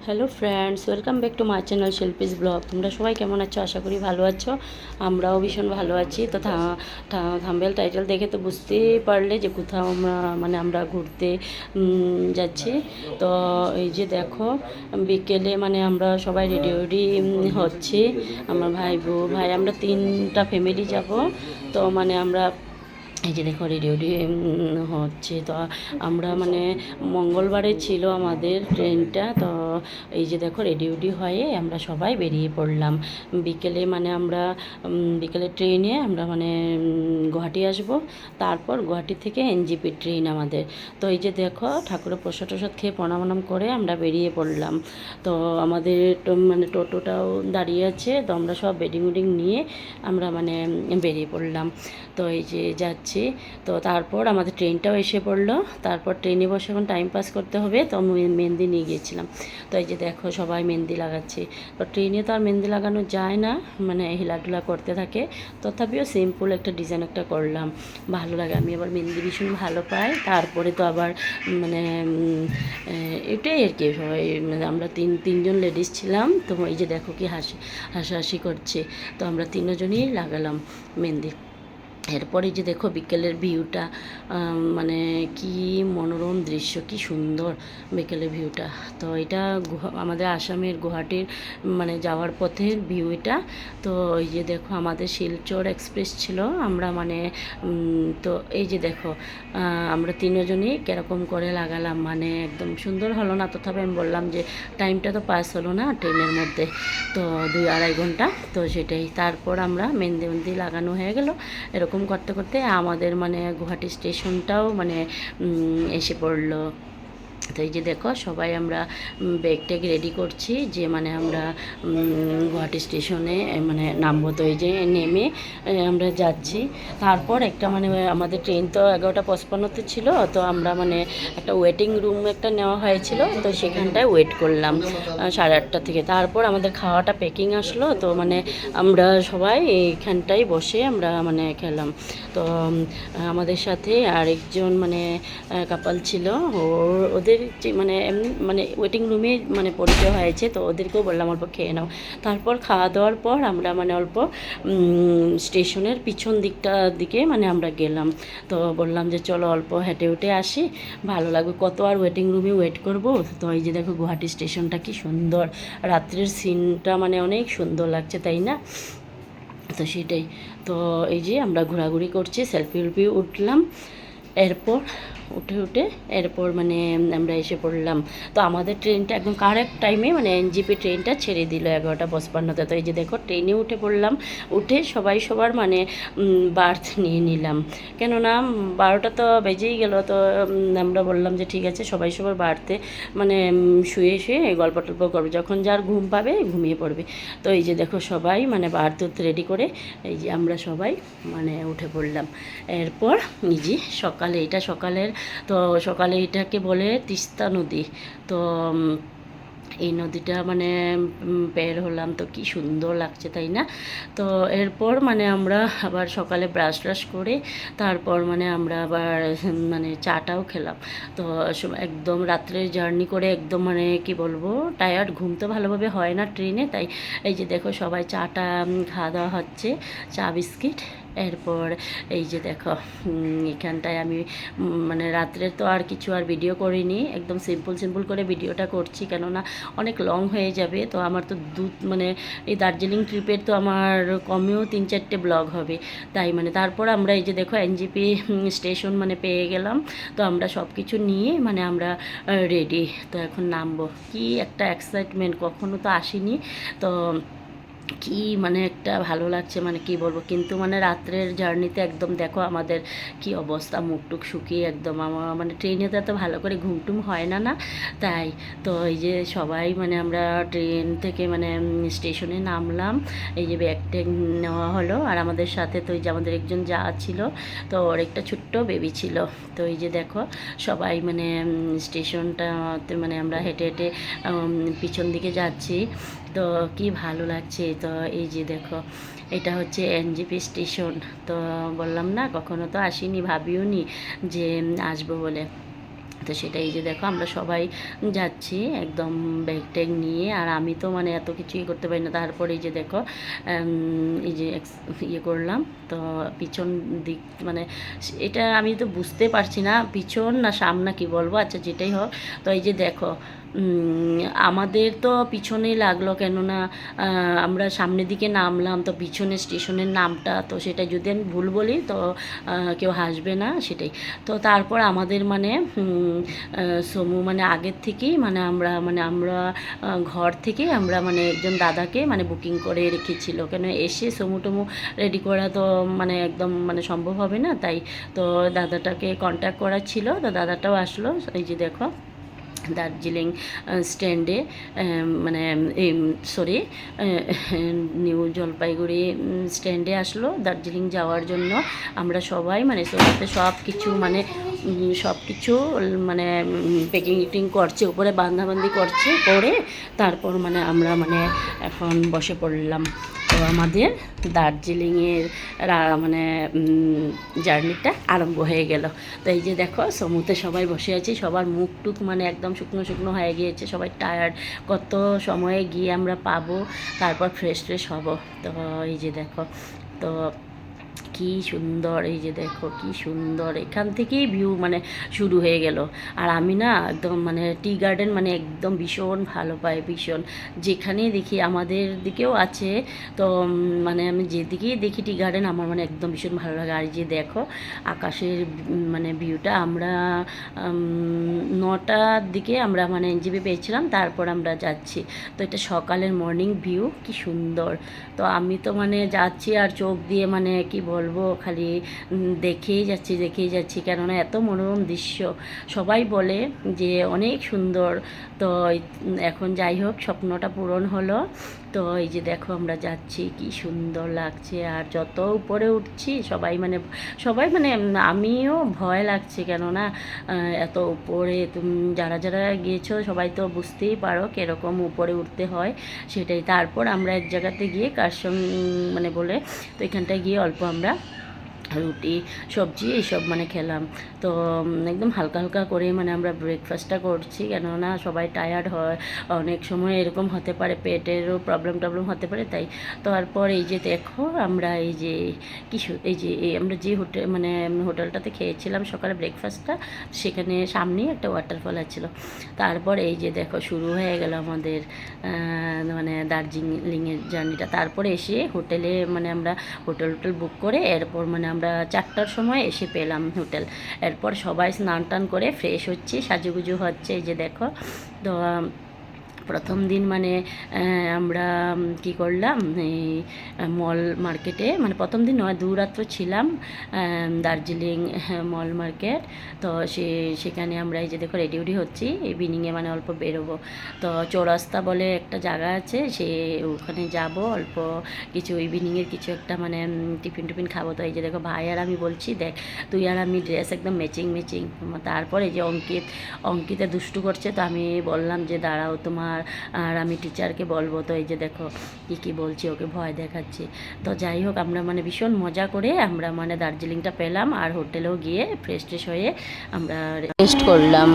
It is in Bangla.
Hello friends, welcome back to my channel Shilpi's blog. তোমরা সবাই কেমন আছো? আশা করি ভালো আছো। আমরাও ভীষণ ভালো আছি। তো থাম্বনেল টাইটেল দেখে তো বুঝতেই পারলে যে কোথাও আমরা ঘুরতে যাচ্ছি। তো এই যে দেখো, বিকেলে আমরা সবাই রেডি রেডি হচ্ছি। আমার ভাই আমরা 3টা ফ্যামিলি যাব। তো আমরা এই যে দেখো রেডি রেডি হচ্ছে। তো আমরা মঙ্গলবারে ছিল আমাদের ট্রেনটা। তো এই যে দেখো রেডি রেডি হয়ে আমরা সবাই বেরিয়ে পড়লাম। বিকেলে আমরা বিকেলে ট্রেনে আমরা গুয়াহাটি আসব। তারপর গুয়াহাটি থেকে এনজিপি ট্রেন আমাদের। তো এই যে দেখো ঠাকুরের প্রসাদ টসাদ খেয়ে প্রণাম করে আমরা বেরিয়ে পড়লাম। তো আমাদের টোটোটাও দাঁড়িয়ে আছে। তো আমরা সব বেডিং উডিং নিয়ে আমরা বেরিয়ে পড়লাম। তো এই যে যাচ্ছি। তো তারপর আমাদের ট্রেনটাও এসে পড়লো। তারপর ট্রেনে বসে এখন টাইম পাস করতে হবে। তো মেহেন্দি নিয়ে গিয়েছিলাম। তো এই যে দেখো সবাই মেহেন্দি লাগাচ্ছে। তো ট্রেনে তো আর মেহেন্দি লাগানো যায় না, হিলাডুলা করতে থাকে। তথাপিও সিম্পল একটা ডিজাইন একটা করলাম, ভালো লাগে। আমি আবার মেহেন্দি ভীষণ ভালো পাই। তারপরে তো আবার এটাই আর কি, সবাই আমরা তিনজন লেডিস ছিলাম। তো এই যে দেখো কি হাসাহাসি করছে। তো আমরা তিনজনই লাগালাম মেহেন্দি। এরপরে যে দেখো বিকেলের ভিউটা, কি মনোরম দৃশ্য, কি সুন্দর বিকেলের ভিউটা। তো এটা আমাদের আসামের গুয়াহাটির যাওয়ার পথের ভিউ এটা। তো এই যে দেখো আমাদের শিলচর এক্সপ্রেস ছিল। আমরা তো এই যে দেখো আমরা তিনজনই কীরকম করে লাগালাম, একদম সুন্দর হলো না। তথাপি আমি বললাম যে টাইমটা তো পাস হলো না ট্রেনের মধ্যে, তো 2-2.5 ঘন্টা। তো সেটাই। তারপর আমরা মেহেন্দি লাগানো হয়ে গেল। এরকম করতে করতে আমাদের গুয়াহাটি স্টেশনটাও এসে পড়লো। তো এই যে দেখো সবাই আমরা ব্যাগ ট্যাগ রেডি করছি যে আমরা গুয়াহাটি স্টেশনে নামবো। তো এই যে নেমে আমরা যাচ্ছি। তারপর একটা আমাদের ট্রেন তো 11:55 ছিল। তো আমরা একটা ওয়েটিং রুম একটা নেওয়া হয়েছিল। তো সেখানটায় ওয়েট করলাম 8:30 থেকে। তারপর আমাদের খাওয়াটা প্যাকিং আসলো। তো আমরা সবাই এইখানটায় বসে আমরা খেলাম। তো আমাদের সাথে আরেকজন কাপল ছিল। ওদের যে এমনি ওয়েটিং রুমে পরিচয় হয়েছে। তো ওদেরকেও বললাম অল্প খেয়ে নাও। তারপর খাওয়া দাওয়ার পর আমরা অল্প স্টেশনের পিছন দিকে আমরা গেলাম। তো বললাম যে চলো অল্প হেঁটে উঠে আসি, ভালো লাগবে, কত আর ওয়েটিং রুমে ওয়েট করব। তো এই যে দেখো গুয়াহাটি স্টেশনটা কি সুন্দর, রাত্রের সিনটা অনেক সুন্দর লাগছে, তাই না? তো সেটাই। তো এই যে আমরা ঘোরাঘুরি করছি, সেলফি উঠলাম। এরপর এরপর আমরা এসে পড়লাম। তো আমাদের ট্রেনটা একদম কারেক্ট টাইমে এনজিপি ট্রেনটা ছেড়ে দিল 11:55-তে। তো এই যে দেখো ট্রেনে উঠে পড়লাম। উঠে সবাই সবার বার্থ নিয়ে নিলাম, কেননা 12টা তো বেজেই গেল। তো আমরা বললাম যে ঠিক আছে সবাই সবার বার্থে শুয়ে গল্প টল্প করবে, যখন যার ঘুম পাবে ঘুমিয়ে পড়বে। তো এই যে দেখো সবাই বার্থ রেডি করে এই যে আমরা সবাই উঠে পড়লাম। এরপর এই যে সকালের, তো সকালে এটাকে বলে তিস্তা নদী। তো এই নদীটা পের হলাম। তো কি সুন্দর লাগছে, তাই না? তো এরপর আমরা আবার সকালে ব্রাশ ট্রাশ করে তারপর আমরা আবার চাটাও খেলাম। তো একদম রাত্রের জার্নি করে একদম কি বলবো, টায়ার্ড, ঘুম তো ভালোভাবে হয় না ট্রেনে। তাই এই যে দেখো সবাই চাটা খাওয়া দাওয়া হচ্ছে, চা বিস্কিট। এরপর এই যে দেখো এখানটায় আমি রাত্রে তো আর কিছু ভিডিও করিনি, একদম সিম্পল করে ভিডিওটা করছি, কেননা অনেক লং হয়ে যাবে। তো আমার তো এই দার্জিলিং ট্রিপের তো আমার কমেও 3-4টে ব্লগ হবে। তাই তারপর আমরা এই যে দেখো এনজিপি স্টেশন পেয়ে গেলাম। তো আমরা সব কিছু নিয়ে আমরা রেডি। তো এখন নামবো। কি একটা এক্সাইটমেন্ট, কখনো তো আসিনি। তো কি একটা ভালো লাগছে, কি বলবো। কিন্তু রাত্রের জার্নিতে একদম দেখো আমাদের কি অবস্থা, মুখটুক শুকিয়ে একদম। আমার ট্রেনে তো এত ভালো করে ঘুমটুম হয় না। তাই তো এই যে সবাই আমরা ট্রেন থেকে স্টেশনে নামলাম। এই যে ব্যাগ ট্যাগ নেওয়া হলো। আর আমাদের সাথে তো এই যে আমাদের একজন যা ছিল, তো ওর একটা ছোট্ট বেবি ছিল। তো এই যে দেখো সবাই স্টেশনটাতে আমরা হেঁটে হেঁটে পিছন দিকে যাচ্ছি। তো কি ভালো লাগছে। তো এই যে দেখো এটা হচ্ছে এনজিপি স্টেশন। তো বললাম না, কখনো তো আসিনি, ভাবিও নি যে আসবো বলে। তো সেটাই যে দেখো আমরা সবাই যাচ্ছি একদম ব্যাগ ট্যাগ নিয়ে, আর আমি তো মানে এত কিছুই করতে পারি না। তারপরে এই যে দেখো এই যে ইয়ে করলাম, তো পিছন দিক মানে এটা আমি তো বুঝতে পারছি না পিছন না সামনা কি বলবো, আচ্ছা যেটাই হোক। তো এই যে দেখো আমাদের তো পিছনেই লাগলো, কেননা আমরা সামনের দিকে নামলাম, তো পিছনে স্টেশনের নামটা তো সেটা যদি আমি ভুল বলি তো কেউ হাসবে না, সেটাই। তো তারপর আমাদের মানে সমু মানে আগের থেকেই মানে আমরা ঘর থেকে আমরা মানে একজন দাদাকে মানে বুকিং করে রেখেছিল, কেন এসে সমু টমু রেডি করা তো মানে একদম মানে সম্ভব হবে না, তাই তো দাদাটাকে কন্ট্যাক্ট করা ছিল, তো দাদাটাও আসলো। এই যে দেখো দার্জিলিং স্ট্যান্ডে মানে এই সরি নিউ জলপাইগুড়ি স্ট্যান্ডে আসলো দার্জিলিং যাওয়ার জন্য। আমরা সবাই মানে সাথে সব কিছু মানে সব কিছু মানে প্যাকিং ইটিং করছে, উপরে বান্ধাবান্ধি করছে, করে তারপর মানে আমরা মানে এখন বসে পড়লাম। তো আমাদের দার্জিলিংয়ের মানে জার্নিটা আরম্ভ হয়ে গেল। তো এই যে দেখো সমুদ্রে সবাই বসে আছি, সবার মুখ টুক মানে একদম শুকনো শুকনো হয়ে গিয়েছে, সবাই টায়ার্ড, কত সময়ে গিয়ে আমরা পাবো, তারপর ফ্রেশ ট্রেশ হব। তো এই যে দেখো, তো কি সুন্দর, এই যে দেখো কি সুন্দর, এখান থেকেই ভিউ মানে শুরু হয়ে গেল। আর আমি না একদম মানে টি গার্ডেন মানে একদম ভীষণ ভালো পাই, ভীষণ। যেখানেই দেখি, আমাদের দিকেও আছে, তো মানে আমি যেদিকেই দেখি টি গার্ডেন আমার মানে একদম ভীষণ ভালো লাগে। আর যে দেখো আকাশের মানে ভিউটা, আমরা 9টার দিকে আমরা মানে এনজিবি পেয়েছিলাম, তারপর আমরা যাচ্ছি। তো এটা সকালের মর্নিং ভিউ, কি সুন্দর। তো আমি তো মানে যাচ্ছি আর চোখ দিয়ে মানে কি বলবো, খালি দেখেই যাচ্ছি, কেননা এত মনোরম দৃশ্য। সবাই বলে যে অনেক সুন্দর। তো এখন যাই হোক স্বপ্নটা পূরণ হলো। তো এই যে দেখো আমরা যাচ্ছি, কি সুন্দর লাগছে। আর যত উপরে উঠছি সবাই মানে আমিও ভয় লাগছে, কেননা এত উপরে তুমি যারা যারা গিয়েছো সবাই তো বুঝতেই পারো কীরকম উপরে উঠতে হয়, সেটাই। তারপর আমরা এক জায়গাতে গিয়ে কারসং মানে বলে, তো এখানটায় গিয়ে অল্প আমরা রুটি সবজি এইসব মানে খেলাম। তো একদম হালকা হালকা করে মানে আমরা ব্রেকফাস্টটা করছি, কেননা সবাই টায়ার্ড হয়, অনেক সময় এরকম হতে পারে পেটেরও প্রবলেম হতে পারে, তাই। তারপর এই যে দেখো আমরা এই যে এই যে আমরা যে হোটেলটাতে খেয়েছিলাম সকালে ব্রেকফাস্টটা, সেখানে সামনেই একটা ওয়াটারফল আছিল। তারপর এই যে দেখো শুরু হয়ে গেল আমাদের মানে দার্জিলিংয়ের জার্নিটা। তারপরে এসে হোটেলে মানে আমরা হোটেল বুক করে এরপর মানে আমরা 4টার সময় এসে পেলাম হোটেল। এরপর সবাই স্নান টান করে ফ্রেশ হচ্ছে, সাজুগুজু হচ্ছে। এই যে দেখো, তো প্রথম দিন মানে আমরা কি করলাম, এই মল মার্কেটে, মানে প্রথম দিন নয়, 2 রাত্র ছিলাম দার্জিলিং মল মার্কেট। তো সেখানে আমরা এই যে দেখো রেডি হচ্ছি, ইভিনিংয়ে মানে অল্প বেরোবো। তো চৌরাস্তা বলে একটা জায়গা আছে, ওখানে যাব, অল্প কিছু ইভিনিংয়ের কিছু একটা মানে টিফিন খাবো। তো এই যে দেখো ভাই আর আমি বলছি, দেখ তুই আর আমি ড্রেস একদম ম্যাচিং। তারপর এই যে অঙ্কিতে দুষ্টু করছে, তো আমি বললাম যে দাঁড়াও তোমার আর আমি টিচারকে বলবো। তো এই যে দেখো কী বলছি, ওকে ভয় দেখাচ্ছি। তো যাই হোক আমরা মানে ভীষণ মজা করে আমরা মানে দার্জিলিংটা পেলাম, আর হোটেলেও গিয়ে ফ্রেশ ট্রেশ হয়ে আমরা রেস্ট করলাম।